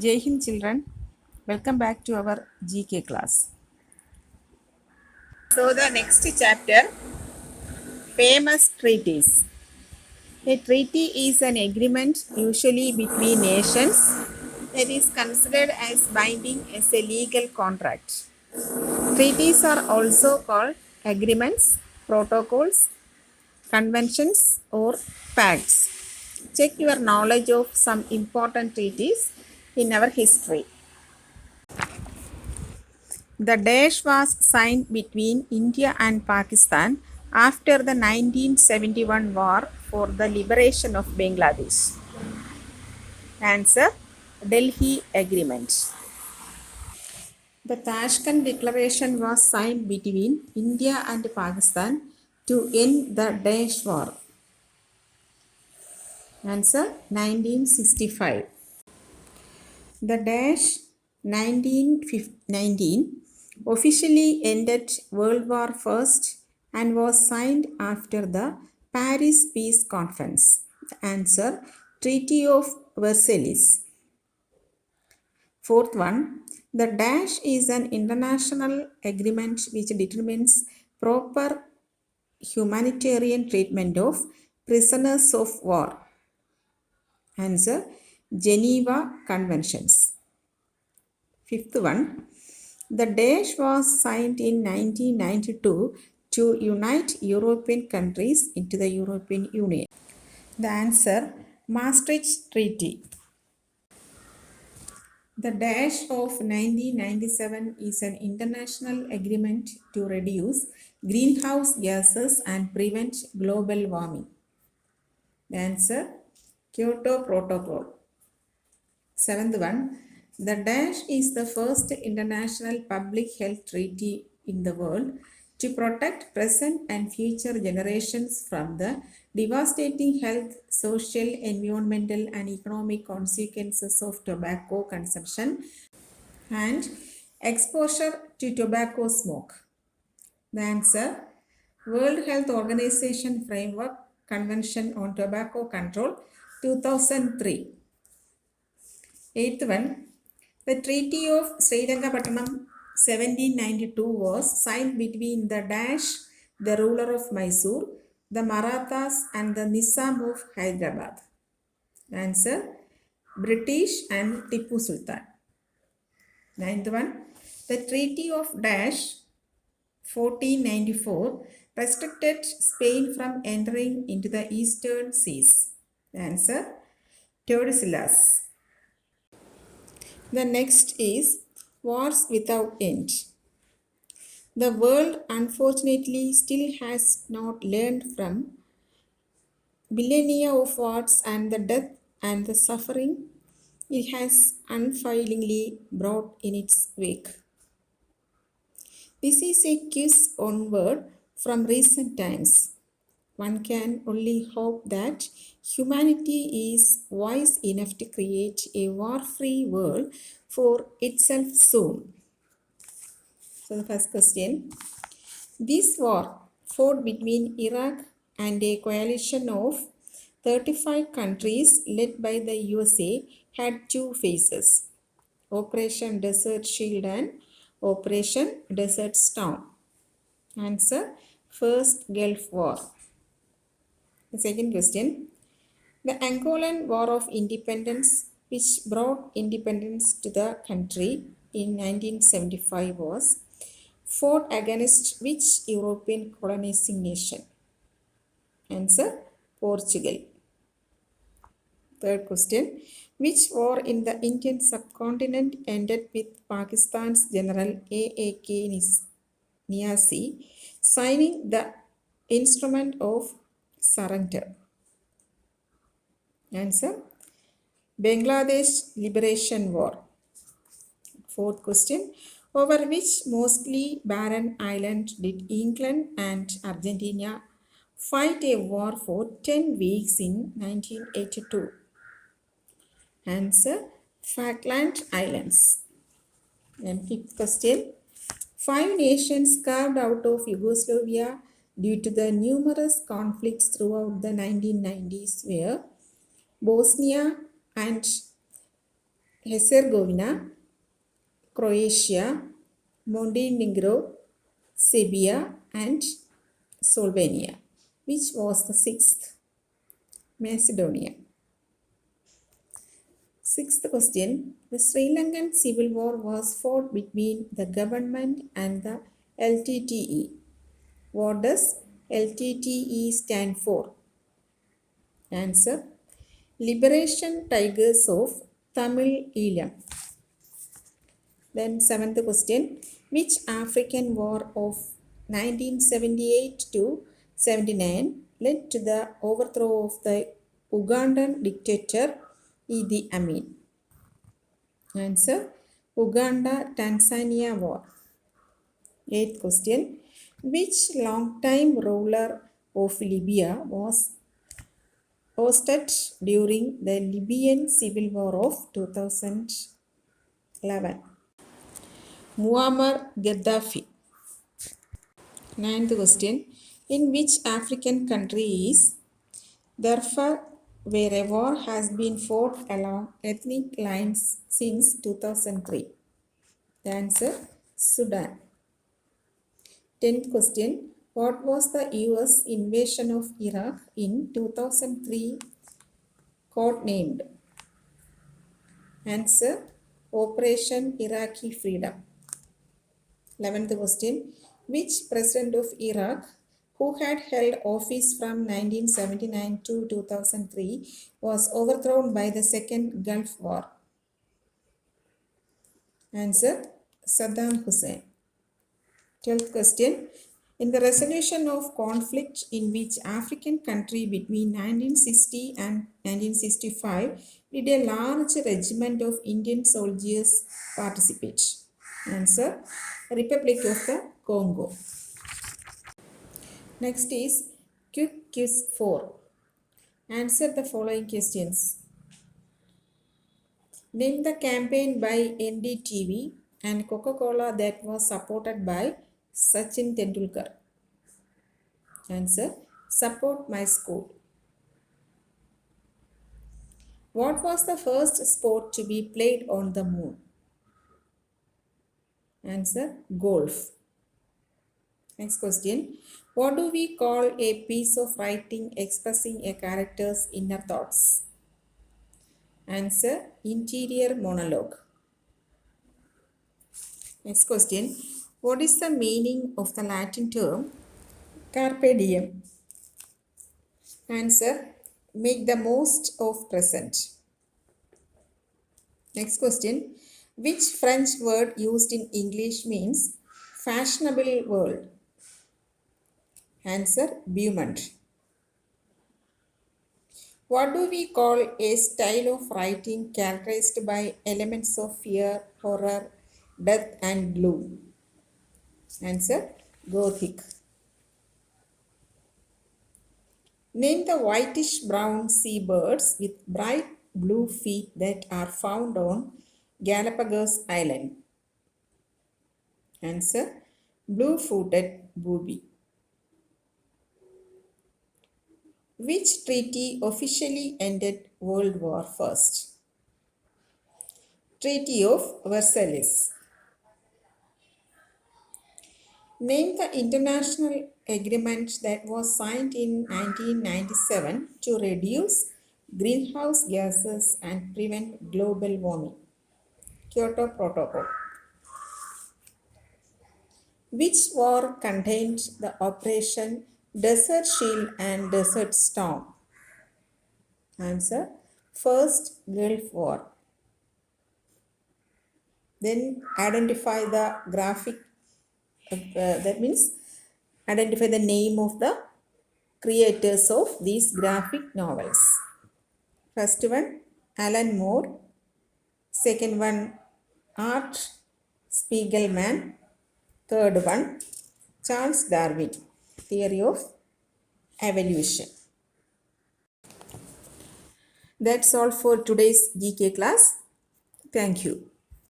Jai Hind children, welcome back to our GK class. So the next chapter, famous treaties. A treaty is an agreement usually between nations that is considered as binding as a legal contract. Treaties are also called agreements, protocols, conventions or pacts. Check your knowledge of some important treaties in our history. The Daesh was signed between India and Pakistan after the 1971 war for the liberation of Bangladesh. Answer: Delhi Agreement. The Tashkent Declaration was signed between India and Pakistan to end the Daesh war. Answer: 1965. The Daesh 1919 officially ended World War I and was signed after the Paris Peace Conference. Answer: Treaty of Versailles. Fourth one, the Daesh is an international agreement which determines proper humanitarian treatment of prisoners of war. Answer: Geneva Conventions. Fifth one, the Daesh was signed in 1992 to unite European countries into the European Union. The answer: Maastricht Treaty. The Daesh of 1997 is an international agreement to reduce greenhouse gases and prevent global warming. The answer: Kyoto Protocol. Seventh one, the Daesh is the first international public health treaty in the world to protect present and future generations from the devastating health, social, environmental, and economic consequences of tobacco consumption and exposure to tobacco smoke. The answer: World Health Organization Framework Convention on Tobacco Control 2003. Eighth one, the Treaty of Srirangapatnam 1792 was signed between the Daesh, the ruler of Mysore, the Marathas, and the Nizam of Hyderabad. Answer: British and Tipu Sultan. Ninth one, the Treaty of Daesh 1494 restricted Spain from entering into the eastern seas. Answer: Tordesillas. The next is wars without end. The world unfortunately still has not learned from millennia of wars and the death and the suffering it has unfailingly brought in its wake. This is a kiss onward from recent times. One can only hope that humanity is wise enough to create a war free world for itself soon. So, the first question, this war fought between Iraq and a coalition of 35 countries led by the USA had two phases: Operation Desert Shield and Operation Desert Storm. Answer: First Gulf War. The second question, the Angolan War of Independence, which brought independence to the country in 1975, was fought against which European colonizing nation? Answer: Portugal. Third question, which war in the Indian subcontinent ended with Pakistan's General A.A.K. Niazi signing the Instrument of Surrender? Answer: Bangladesh Liberation War. Fourth question, over which mostly barren island did England and Argentina fight a war for 10 weeks in 1982? Answer: Falkland Islands. And fifth question, five nations carved out of Yugoslavia due to the numerous conflicts throughout the 1990s were Bosnia and Herzegovina, Croatia, Montenegro, Serbia, and Slovenia. Which was the sixth? Macedonia. Sixth question. The Sri Lankan civil war was fought between the government and the LTTE. What does LTTE stand for? Answer. Liberation Tigers of Tamil Eelam. Then seventh question. Which African war of 1978 to 79 led to the overthrow of the Ugandan dictator Idi Amin? Answer. Uganda-Tanzania War. Eighth question. Which long-time ruler of Libya was ousted during the Libyan Civil War of 2011? Muammar Gaddafi. Ninth question. In which African country is Darfur, where a war has been fought along ethnic lines since 2003? The answer, Sudan. 10th question. What was the US invasion of Iraq in 2003 codenamed? Answer, Operation Iraqi Freedom. 11th question. Which president of Iraq, who had held office from 1979 to 2003, was overthrown by the Second Gulf War? Answer, Saddam Hussein. 12th question. In the resolution of conflict in which African country between 1960 and 1965 did a large regiment of Indian soldiers participate? Answer, Republic of the Congo. Next is quick quiz 4. Answer the following questions. Name the campaign by NDTV and Coca-Cola that was supported by Sachin Tendulkar. Answer, Support My School. What was the first sport to be played on the moon? Answer, golf. Next question. What do we call a piece of writing expressing a character's inner thoughts? Answer, interior monologue. Next question. What is the meaning of the Latin term carpe diem? Answer, make the most of present. Next question. Which French word used in English means fashionable world? Answer, beaumont. What do we call a style of writing characterized by elements of fear, horror, death and gloom? Answer, Gothic. Name the whitish brown seabirds with bright blue feet that are found on Galapagos Island. Answer, blue-footed booby. Which treaty officially ended World War I? Treaty of Versailles. Name the international agreement that was signed in 1997 to reduce greenhouse gases and prevent global warming. Kyoto Protocol. Which war contained the Operation Desert Shield and Desert Storm? Answer, First Gulf War. Then identify the graphic, that means identify the name of the creators of these graphic novels. First one, Alan Moore. Second one, Art Spiegelman. Third one, Charles Darwin, Theory of Evolution. That's all for today's GK class. Thank you.